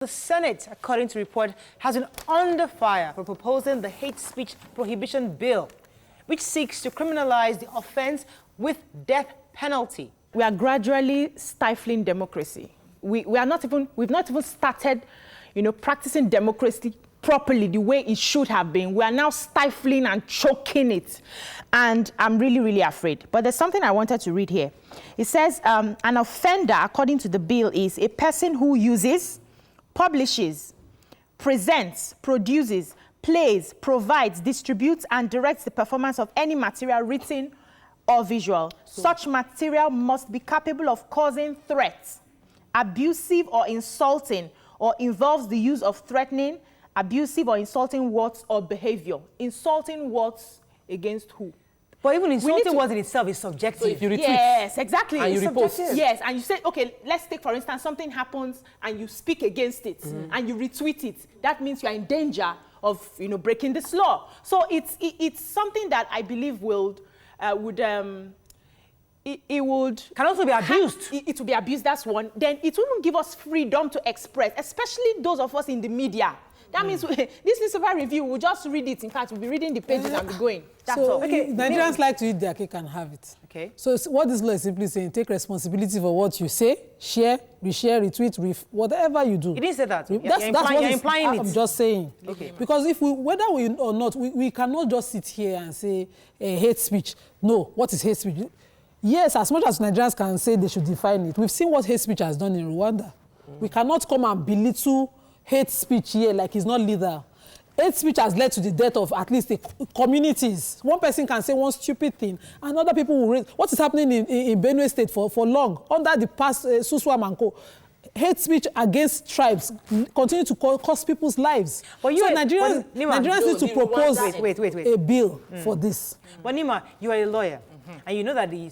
The Senate, according to report, has been under fire for proposing the hate speech prohibition bill, which seeks to criminalize the offense with death penalty. We are gradually stifling democracy. We've not even started, practicing democracy properly the way it should have been. We are now stifling and choking it. And I'm really, really afraid. But there's something I wanted to read here. It says, an offender, according to the bill, is a person who uses, publishes, presents, produces, plays, provides, distributes, and directs the performance of any material written or visual. Such material must be capable of causing threats, abusive or insulting, or involves the use of threatening, abusive or insulting words or behavior. Insulting words against who? But even insulting words in itself is subjective. So if you retweet, yes, exactly. And you repost. Yes, and you say, okay, let's take, for instance, something happens and you speak against it and you retweet it. That means you are in danger of, breaking this law. So it's something that I believe would can also be abused. It will be abused, that's one. Then it wouldn't give us freedom to express, especially those of us in the media. That means this newspaper review, we'll just read it. In fact, we'll be reading the pages and be going. That's all. Okay, Nigerians like to eat their cake and have it. Okay. So what this law is simply saying, take responsibility for what you say, share, reshare, retweet, whatever you do. It didn't say that. You're implying it. I'm just saying. Okay. Because whether we or not, we cannot just sit here and say hate speech. No, what is hate speech? Yes, as much as Nigerians can say they should define it, we've seen what hate speech has done in Rwanda. We cannot come and belittle hate speech here like it's not lethal. Hate speech has led to the death of at least communities. One person can say one stupid thing, and other people will raise. What is happening in Benue State for long, under the past Suswam and Co. Hate speech against tribes continue to cost people's lives. But Nigerians need to propose a bill for this. But Nima, you are a lawyer. And you know that the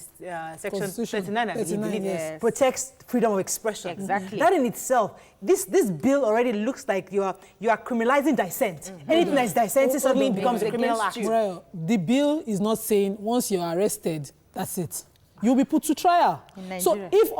Section 39, I believe, yes, protects freedom of expression. Exactly. That in itself, this bill already looks like you are criminalizing dissent. Anything that is dissenting suddenly becomes a criminal act. Well, the bill is not saying once you're arrested, that's it. You'll be put to trial. So if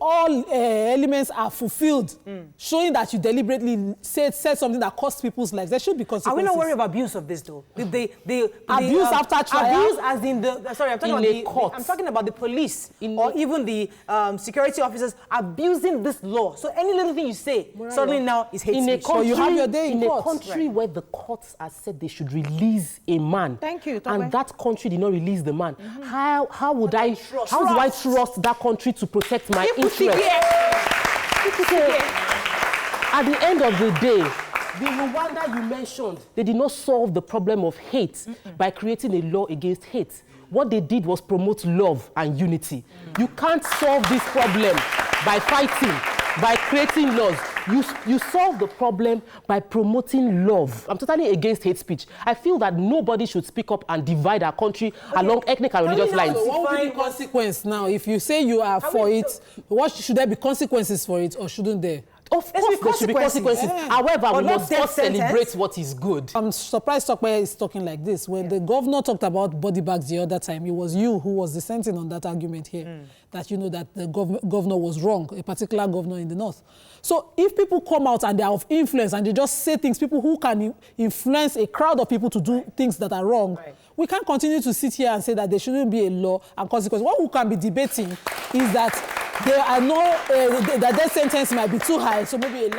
all elements are fulfilled, showing that you deliberately said something that cost people's lives, there should be consequences. Are we not worried about abuse of this though? The abuse after trial? Abuse as in I'm talking about the police or even the security officers abusing this law. So any little thing you say suddenly now is hate speech. So you have your day in court. A country where the courts have said they should release a man. Thank you. And that country did not release the man. How do I trust that country to protect my interests? At the end of the day, the Rwanda you mentioned, they did not solve the problem of hate by creating a law against hate. What they did was promote love and unity. You can't solve this problem by fighting, by creating laws. You solve the problem by promoting love. I'm totally against hate speech. I feel that nobody should speak up and divide our country along ethnic and religious lines. So what would be the consequence now? If you say you are for it, should there be consequences for it or shouldn't there? Of course there should be consequences. Yeah. However, we must not celebrate what is good. I'm surprised Tokwe is talking like this. When the governor talked about body bags the other time, it was you who was dissenting on that argument here. That that the governor was wrong, a particular governor in the north. So if people come out and they are of influence and they just say things, people who can influence a crowd of people to do things that are wrong, we can't continue to sit here and say that there shouldn't be a law and consequence. What we can be debating is that there are the death sentence might be too high, so maybe a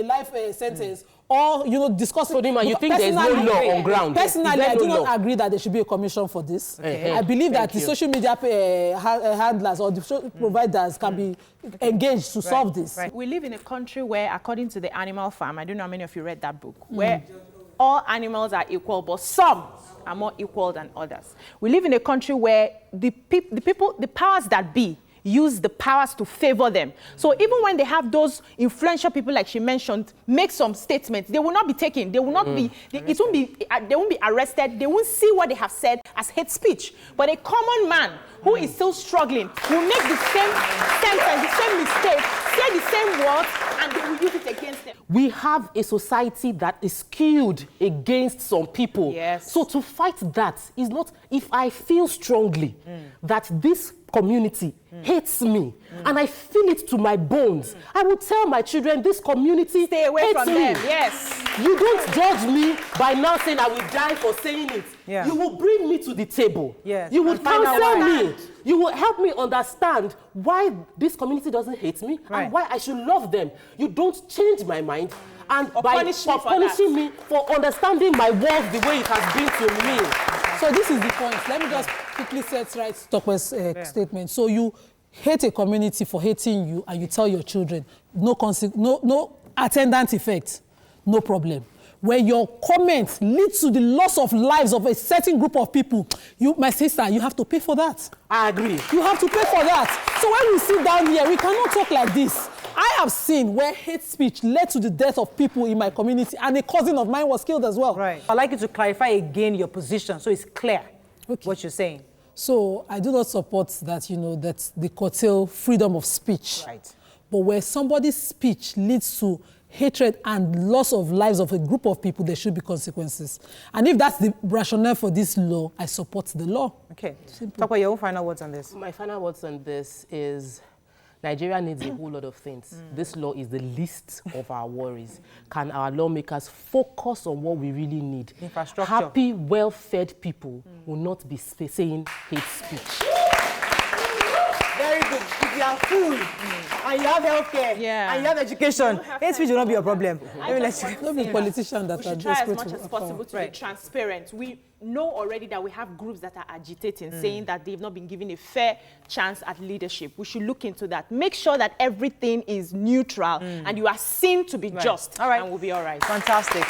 life sentence. Or, discussing... So, Nima, you think there is no law on ground? Personally, I do not agree that there should be a commission for this. I believe that the social media handlers or the providers can be engaged to solve this. We live in a country where, according to the Animal Farm, I don't know how many of you read that book, where all animals are equal, but some are more equal than others. We live in a country where the powers that be, use the powers to favor them. So even when they have those influential people, like she mentioned, make some statements, they will not be taken. They will not be. They won't be arrested. They won't see what they have said as hate speech. But a common man who is still struggling will make the same sentence, the same mistake, say the same words, and they will use it against them. We have a society that is skewed against some people. Yes. So to fight that is not. If I feel strongly that this community hates me, and I feel it to my bones, I would tell my children, this community Stay away hates from me. them. Yes. You don't judge me by now saying I will die for saying it. Yeah. You will bring me to the table. Yes. You will And find out counsel why. me. You will help me understand why this community doesn't hate me Right. and why I should love them. You don't change my mind and Or by punish me for for punishing me for understanding my worth the way it has been to me. So this is the point. Let me just quickly set right Tokwe's statement. So you hate a community for hating you, and you tell your children no attendant effect, no problem. Where your comments lead to the loss of lives of a certain group of people, my sister, you have to pay for that. I agree. You have to pay for that. So when we sit down here, we cannot talk like this. I have seen where hate speech led to the death of people in my community, and a cousin of mine was killed as well. Right. I'd like you to clarify again your position so it's clear what you're saying. So I do not support that, that they curtail freedom of speech. Right. But where somebody's speech leads to hatred and loss of lives of a group of people, there should be consequences. And if that's the rationale for this law, I support the law. Okay. Talk about your own final words on this. My final words on this is Nigeria needs a whole lot of things. This law is the least of our worries. Can our lawmakers focus on what we really need? Infrastructure. Happy, well-fed people will not be saying hate speech. Very good. If you are full and you have healthcare and you have education, hate speech will not be a problem. Let me let you. Not be politicians that We are should try as desperate much to as reform. possible to Right. be transparent. We know already that we have groups that are agitating, saying that they've not been given a fair chance at leadership. We should look into that. Make sure that everything is neutral and you are seen to be just, All right. and we'll be all right. Fantastic.